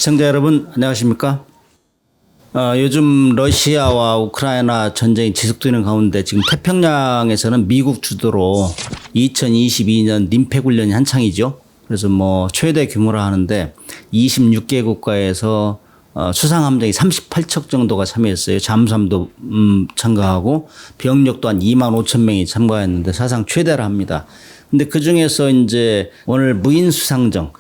시청자 여러분 안녕하십니까? 요즘 러시아와 우크라이나 전쟁이 지속되는 가운데 지금 태평양에서는 미국 주도로 2022년 림팩 훈련이 한창이죠. 그래서 뭐 최대 규모라 하는데 26개 국가에서 수상 함정이 38척 정도가 참여했어요. 잠수함도 참가하고 병력 또한 2만 5천 명이 참가했는데 사상 최대라 합니다. 근데 그 중에서 이제 오늘 무인 수상정,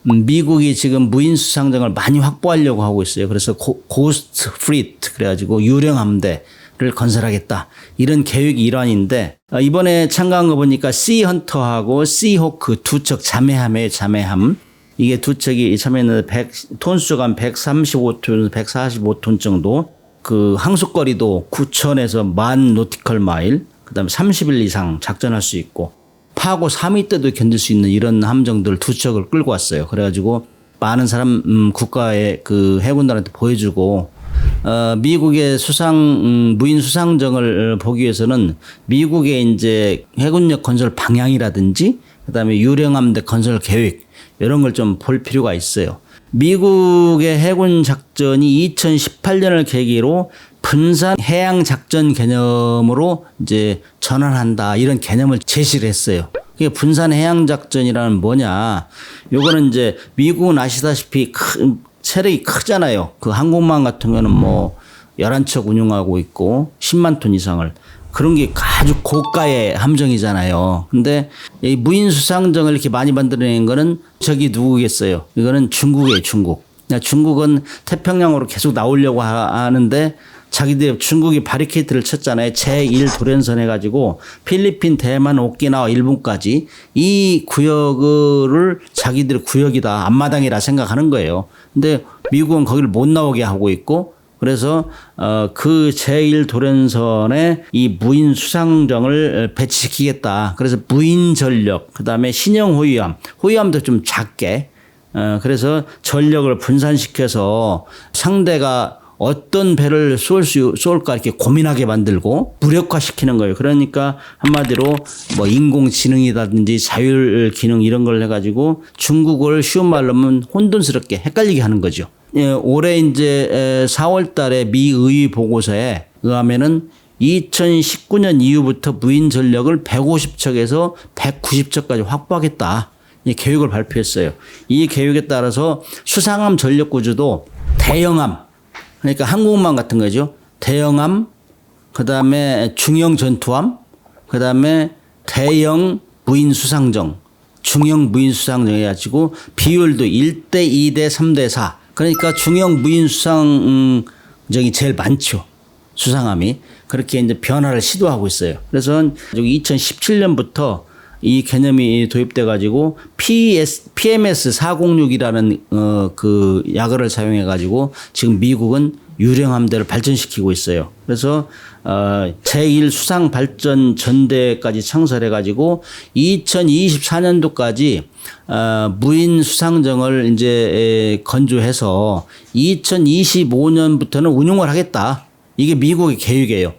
미국이 지금 무인 수상정을 많이 확보하려고 하고 있어요. 그래서 고스트 프리트 그래가지고 유령 함대를 건설하겠다 이런 계획이 일환인데 이번에 참가한 거 보니까 시헌터하고 시호크 두 척 자매함이에요. 자매함. 이게 두 척이 참여했는데 톤수가 한 135톤, 145톤 정도. 그 항속거리도 9,000에서 10,000 노티컬 마일. 그다음에 30일 이상 작전할 수 있고 파고 3위 때도 견딜 수 있는 이런 함정들 두 척을 끌고 왔어요. 그래가지고 많은 사람 국가의 그 해군들한테 보여주고 미국의 무인 수상정을 보기 위해서는 미국의 이제 해군력 건설 방향이라든지 그다음에 유령함대 건설 계획 이런 걸 좀 볼 필요가 있어요. 미국의 해군 작전이 2018년을 계기로 분산 해양 작전 개념으로 이제 전환한다 이런 개념을 제시를 했어요. 그게 분산 해양 작전이라는 뭐냐? 요거는 이제 미국은 아시다시피 세력이 크잖아요. 그 항공모함 같은 거는 뭐 11척 운용하고 있고 10만 톤 이상을 그런 게 아주 고가의 함정이잖아요. 근데 이 무인 수상정을 이렇게 많이 만들어낸 거는 저기 누구겠어요? 이거는 중국이에요, 중국. 중국은 태평양으로 계속 나오려고 하는데 자기들 중국이 바리케이트를 쳤잖아요. 제1 도련선 해가지고 필리핀, 대만, 오키나와 일본까지 이 구역을 자기들 구역이다, 앞마당이라 생각하는 거예요. 근데 미국은 거기를 못 나오게 하고 있고 그래서 그 제1 도련선에 이 무인 수상정을 배치시키겠다. 그래서 무인 전력, 그다음에 신형 호위함도 좀 작게 그래서 전력을 분산시켜서 상대가 어떤 배를 쏠까 이렇게 고민하게 만들고 무력화시키는 거예요. 그러니까 한마디로 뭐 인공지능이라든지 자율 기능 이런 걸 해가지고 중국어를 쉬운 말로 하면 혼돈스럽게 헷갈리게 하는 거죠. 올해 이제 4월 달에 미 의회 보고서에 의하면은 2019년 이후부터 무인 전력을 150척에서 190척까지 확보하겠다. 이 계획을 발표했어요. 이 계획에 따라서 수상함 전력 구조도 대형함, 그러니까 항공모함 같은 거죠. 대형함, 그다음에 중형 전투함, 그다음에 대형 무인 수상정, 중형 무인 수상정 해가지고 비율도 1대 2대 3대 4. 그러니까 중형 무인 수상정이 제일 많죠. 수상함이. 그렇게 이제 변화를 시도하고 있어요. 그래서 2017년부터 이 개념이 도입돼 가지고 PMS 406이라는 그 약어를 사용해 가지고 지금 미국은 유령 함대를 발전시키고 있어요. 그래서 제1 수상 발전 전대까지 창설해 가지고 2024년도까지 무인 수상정을 이제 건조해서 2025년부터는 운용을 하겠다. 이게 미국의 계획이에요.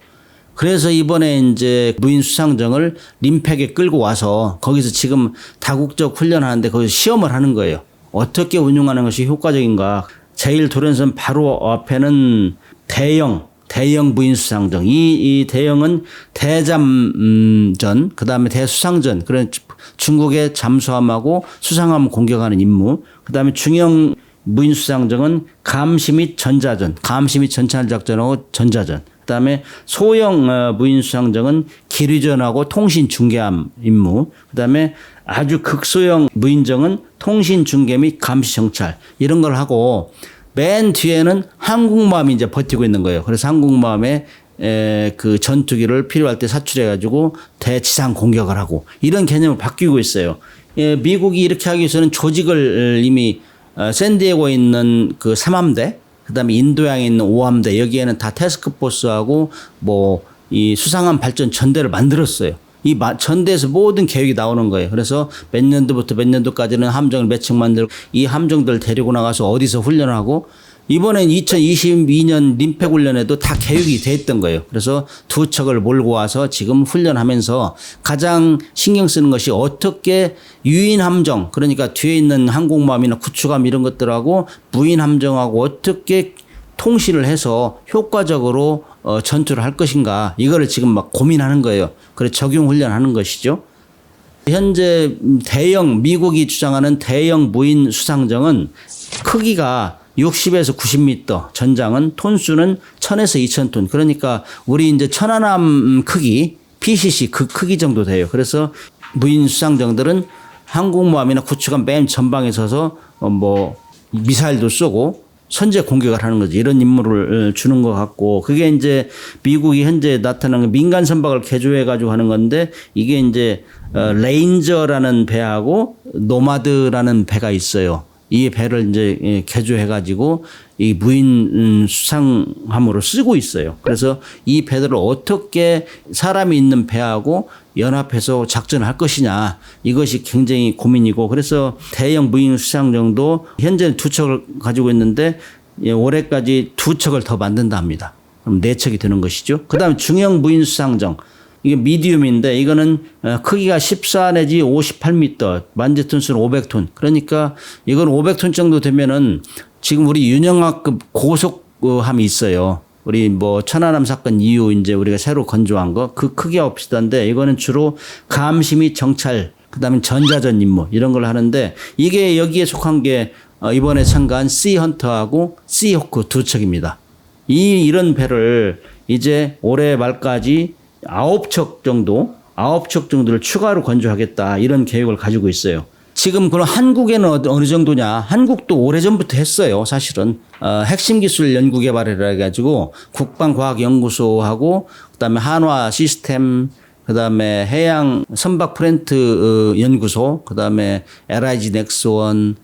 그래서 이번에 이제 무인 수상정을 림팩에 끌고 와서 거기서 지금 다국적 훈련하는데 거기서 시험을 하는 거예요. 어떻게 운용하는 것이 효과적인가. 제1 도련선 바로 앞에는 대형 무인 수상정. 이 대형은 대잠전, 그다음에 대수상전. 그런 중국의 잠수함하고 수상함 공격하는 임무. 그다음에 중형 무인 수상정은 감시 및 전자전. 감시 및 전차를 작전하고 전자전. 그다음에 소형 무인 수상정은 기류전하고 통신 중계함 임무. 그다음에 아주 극소형 무인정은 통신 중계 및 감시 정찰 이런 걸 하고 맨 뒤에는 항공모함이 이제 버티고 있는 거예요. 그래서 항공모함에 그 전투기를 필요할 때 사출해 가지고 대지상 공격을 하고 이런 개념을 바뀌고 있어요. 미국이 이렇게 하기 위해서는 조직을 이미 샌디에고에 있는 그 3함대 그다음에 인도양에 있는 5함대 여기에는 다 태스크포스하고 뭐 이 수상함 발전 전대를 만들었어요. 이 전대에서 모든 계획이 나오는 거예요. 그래서 몇 년도부터 몇 년도까지는 함정을 몇 척 만들고 이 함정들 데리고 나가서 어디서 훈련하고 이번엔 2022년 림팩 훈련에도 다 계획이 돼 있던 거예요. 그래서 두 척을 몰고 와서 지금 훈련하면서 가장 신경 쓰는 것이 어떻게 유인 함정, 그러니까 뒤에 있는 항공모함이나 구축함 이런 것들하고 무인 함정하고 어떻게 통신을 해서 효과적으로 전투를 할 것인가, 이거를 지금 막 고민하는 거예요. 그래서 적용 훈련하는 것이죠. 현재 미국이 주장하는 대형 무인 수상정은 크기가 60에서 90m, 전장은 톤수는 1000에서 2000톤. 그러니까 우리 이제 천안함 크기, PCC 그 크기 정도 돼요. 그래서 무인 수상정들은 항공모함이나 구축함 맨 전방에 서서 미사일도 쏘고 선제 공격을 하는 거죠. 이런 임무를 주는 것 같고, 그게 이제 미국이 현재 나타나는 민간 선박을 개조해 가지고 하는 건데, 이게 이제 레인저라는 배하고 노마드라는 배가 있어요. 이 배를 이제 개조해 가지고 이 무인 수상함으로 쓰고 있어요. 그래서 이 배들을 어떻게 사람이 있는 배하고 연합해서 작전을 할 것이냐, 이것이 굉장히 고민이고, 그래서 대형 무인 수상정도 현재는 두 척을 가지고 있는데 올해까지 두 척을 더 만든다 합니다. 그럼 네 척이 되는 것이죠. 그다음에 중형 무인 수상정, 이게 미디움인데 이거는 크기가 14 내지 58m, 만재톤수는 500톤. 그러니까 이건 500톤 정도 되면은 지금 우리 윤영하급 고속함이 있어요. 우리 천안함 사건 이후 이제 우리가 새로 건조한 거, 그 크기와 비슷한데 이거는 주로 감시 및 정찰, 그다음에 전자전 임무 이런 걸 하는데, 이게 여기에 속한 게 이번에 참가한 시헌터하고 시호크 두 척입니다. 이런 배를 이제 올해 말까지 9척 정도를 추가로 건조하겠다, 이런 계획을 가지고 있어요. 지금 그럼 한국에는 어느 정도냐? 한국도 오래전부터 했어요. 사실은 핵심 기술 연구 개발이라 해가지고 국방과학연구소하고 그다음에 한화 시스템, 그다음에 해양 선박 플랜트 연구소, 그다음에 LIG 넥스원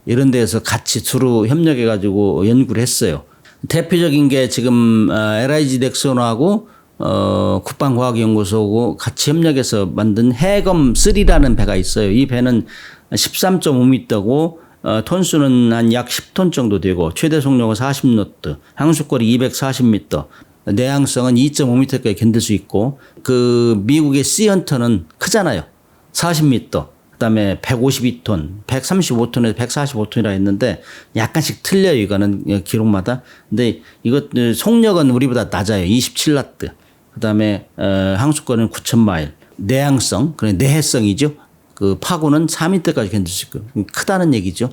이런 데에서 같이 두루 협력해 가지고 연구를 했어요. 대표적인 게 지금 LIG 넥스원하고 국방과학연구소하고 같이 협력해서 만든 해검3라는 배가 있어요. 이 배는 13.5m고 톤수는 한 약 10톤 정도 되고 최대 속력은 40노트, 항속거리 240m, 내항성은 2.5m까지 견딜 수 있고, 그 미국의 시헌터는 크잖아요. 40m, 그다음에 152톤, 135톤에서 145톤이라 했는데 약간씩 틀려요. 이거는 기록마다. 근데 이것 속력은 우리보다 낮아요. 27나트. 그다음에 항속거리는 9,000마일. 내항성, 그래 내해성이죠. 그 파고는 4m까지 견딜 수 있고 크다는 얘기죠.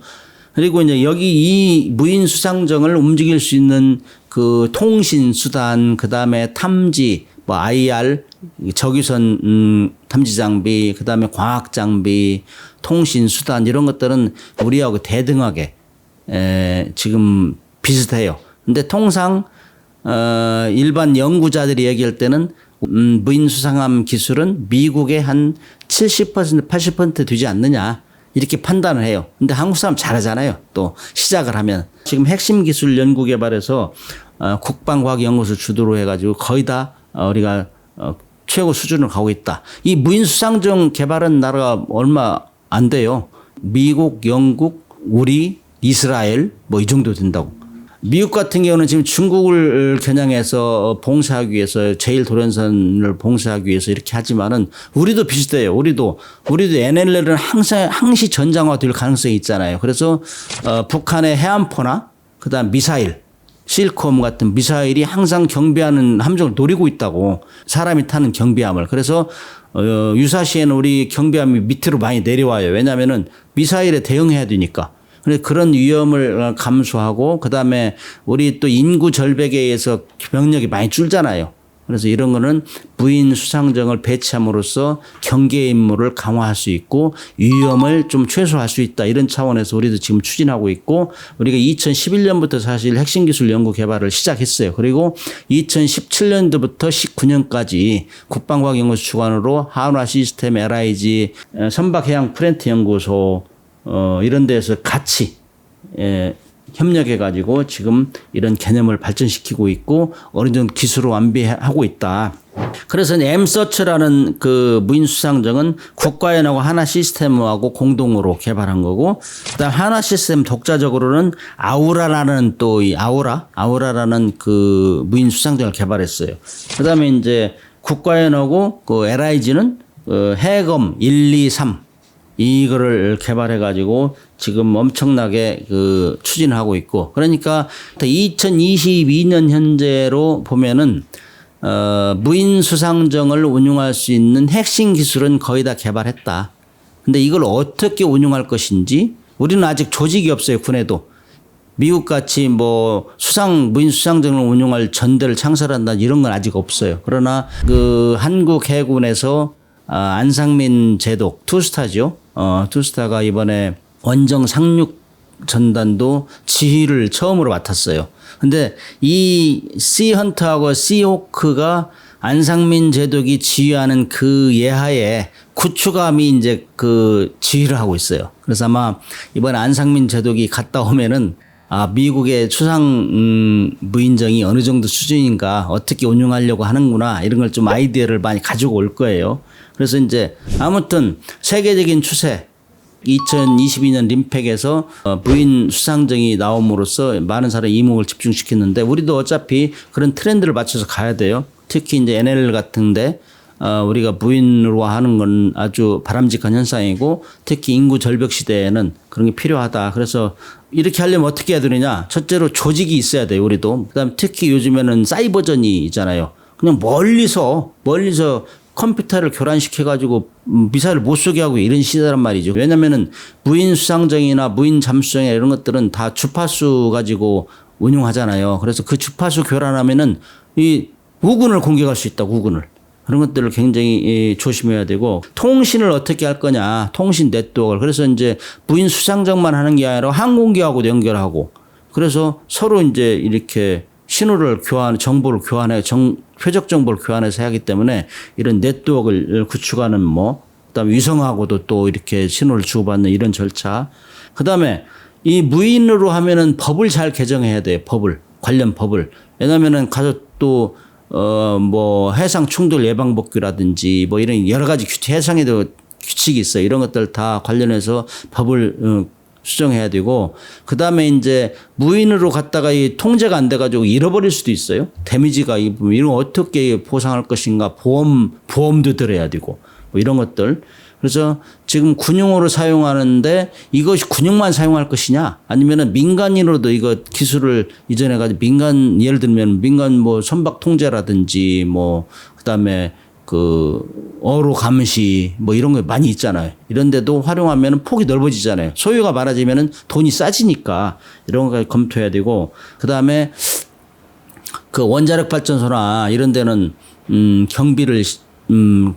그리고 이제 여기 이 무인 수상정을 움직일 수 있는 그 통신 수단, 그다음에 탐지, IR, 적위선 탐지 장비, 그다음에 과학 장비, 통신 수단 이런 것들은 우리하고 대등하게 지금 비슷해요. 근데 통상 일반 연구자들이 얘기할 때는 무인 수상함 기술은 미국의 한 70% 80% 되지 않느냐, 이렇게 판단을 해요. 근데 한국 사람 잘하잖아요. 또 시작을 하면. 지금 핵심 기술 연구 개발에서 국방과학연구소 주도로 해가지고 거의 다 우리가 최고 수준을 가고 있다. 이 무인 수상정 개발한 나라가 얼마 안 돼요. 미국, 영국, 우리, 이스라엘 이 정도 된다고. 미국 같은 경우는 지금 중국을 겨냥해서 봉쇄하기 위해서 제1도련선을 봉쇄하기 위해서 이렇게 하지만은 우리도 비슷해요. 우리도 NLL은 항상 항시 전장화될 가능성이 있잖아요. 그래서 북한의 해안포나 그다음 미사일, 실콤 같은 미사일이 항상 경비하는 함정을 노리고 있다고, 사람이 타는 경비함을. 그래서 유사시에는 우리 경비함이 밑으로 많이 내려와요. 왜냐하면은 미사일에 대응해야 되니까. 그런 위험을 감수하고, 그 다음에 우리 또 인구 절벽에 의해서 병력이 많이 줄잖아요. 그래서 이런 거는 무인 수상정을 배치함으로써 경계 임무를 강화할 수 있고 위험을 좀 최소화할 수 있다, 이런 차원에서 우리도 지금 추진하고 있고, 우리가 2011년부터 사실 핵심 기술 연구 개발을 시작했어요. 그리고 2017년도부터 19년까지 국방과학연구소 주관으로 한화 시스템, LIG, 선박해양 플랜트 연구소 이런 데서 같이 협력해 가지고 지금 이런 개념을 발전시키고 있고 어느 정도 기술을 완비하고 있다. 그래서 M서치라는 그 무인 수상정은 국가연하고 하나 시스템하고 공동으로 개발한 거고, 그다음 하나 시스템 독자적으로는 아우라라는 또 이 아우라라는 그 무인 수상정을 개발했어요. 그다음에 이제 국가연하고 그 LIG는 해검 1, 2, 3 이거를 개발해 가지고 지금 엄청나게 그 추진하고 있고, 그러니까 2022년 현재로 보면은 무인 수상정을 운용할 수 있는 핵심 기술은 거의 다 개발했다. 근데 이걸 어떻게 운용할 것인지 우리는 아직 조직이 없어요, 군에도. 미국 같이 뭐 무인 수상정을 운용할 전대를 창설한다 이런 건 아직 없어요. 그러나 그 한국 해군에서 안상민 제독 투스타죠. 투스타가 이번에 원정 상륙 전단도 지휘를 처음으로 맡았어요. 근데 이 씨헌트하고 씨호크가 안상민 제독이 지휘하는 그 예하에 구축함이 이제 그 지휘를 하고 있어요. 그래서 아마 이번 안상민 제독이 갔다 오면은 미국의 수상 무인정이 어느 정도 수준인가, 어떻게 운용하려고 하는구나, 이런 걸 좀 아이디어를 많이 가지고 올 거예요. 그래서 이제 아무튼 세계적인 추세, 2022년 림팩에서 무인 수상정이 나옴으로써 많은 사람이 이목을 집중시켰는데, 우리도 어차피 그런 트렌드를 맞춰서 가야 돼요. 특히 이제 NL 같은데 우리가 무인으로 하는 건 아주 바람직한 현상이고, 특히 인구 절벽 시대에는 그런 게 필요하다. 그래서 이렇게 하려면 어떻게 해야 되느냐? 첫째로 조직이 있어야 돼요, 우리도. 그다음 특히 요즘에는 사이버전이 있잖아요. 그냥 멀리서 컴퓨터를 교란시켜가지고 미사일을 못 쏘게 하고 이런 시대란 말이죠. 왜냐면은 무인 수상정이나 무인 잠수정이나 이런 것들은 다 주파수 가지고 운용하잖아요. 그래서 그 주파수 교란하면은 이 우군을 공격할 수 있다, 우군을. 그런 것들을 굉장히 조심해야 되고, 통신을 어떻게 할 거냐, 통신 네트워크를. 그래서 이제 무인 수상정만 하는 게 아니라 항공기하고도 연결하고, 그래서 서로 이제 이렇게 신호를 정보를 교환해, 표적 정보를 교환해서 하기 때문에 이런 네트워크를 구축하는 그다음에 위성하고도 또 이렇게 신호를 주고받는 이런 절차. 그다음에 이 무인으로 하면은 법을 잘 개정해야 돼요. 관련 법을. 왜냐면은 가서 또 해상 충돌 예방법규라든지 이런 여러 가지 해상에도 규칙이 있어요. 이런 것들 다 관련해서 법을 수정해야 되고, 그 다음에 이제 무인으로 갔다가 이 통제가 안 돼가지고 잃어버릴 수도 있어요. 데미지가 이런 거 어떻게 보상할 것인가, 보험도 들어야 되고, 이런 것들. 그래서 지금 군용으로 사용하는데 이것이 군용만 사용할 것이냐, 아니면은 민간인으로도 이거 기술을 이전해가지고 예를 들면 민간 선박 통제라든지 그다음에 어로 감시 이런 거 많이 있잖아요. 이런 데도 활용하면 폭이 넓어지잖아요. 소유가 많아지면 돈이 싸지니까 이런 거 검토해야 되고, 그다음에 그 원자력 발전소나 이런 데는 경비를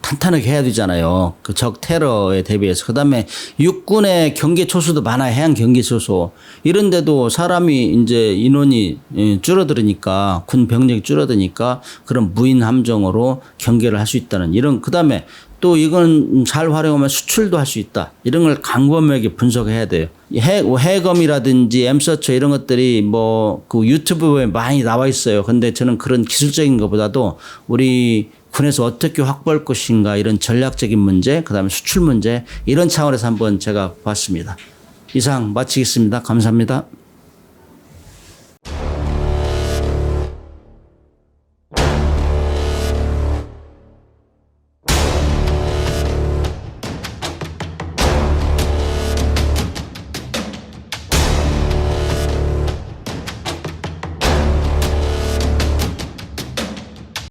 탄탄하게 해야 되잖아요. 그 적 테러에 대비해서. 그다음에 육군의 경계 초소도 많아요. 해양 경계 초소. 이런 데도 사람이 이제 인원이 줄어들으니까, 군 병력이 줄어드니까 그런 무인 함정으로 경계를 할 수 있다는 이런. 그다음에 또 이건 잘 활용하면 수출도 할 수 있다. 이런 걸 광범위하게 분석해야 돼요. 해검이라든지 엠서처 이런 것들이 그 유튜브에 많이 나와 있어요. 근데 저는 그런 기술적인 것보다도 우리 군에서 어떻게 확보할 것인가, 이런 전략적인 문제, 그다음에 수출 문제, 이런 차원에서 한번 제가 봤습니다. 이상 마치겠습니다. 감사합니다.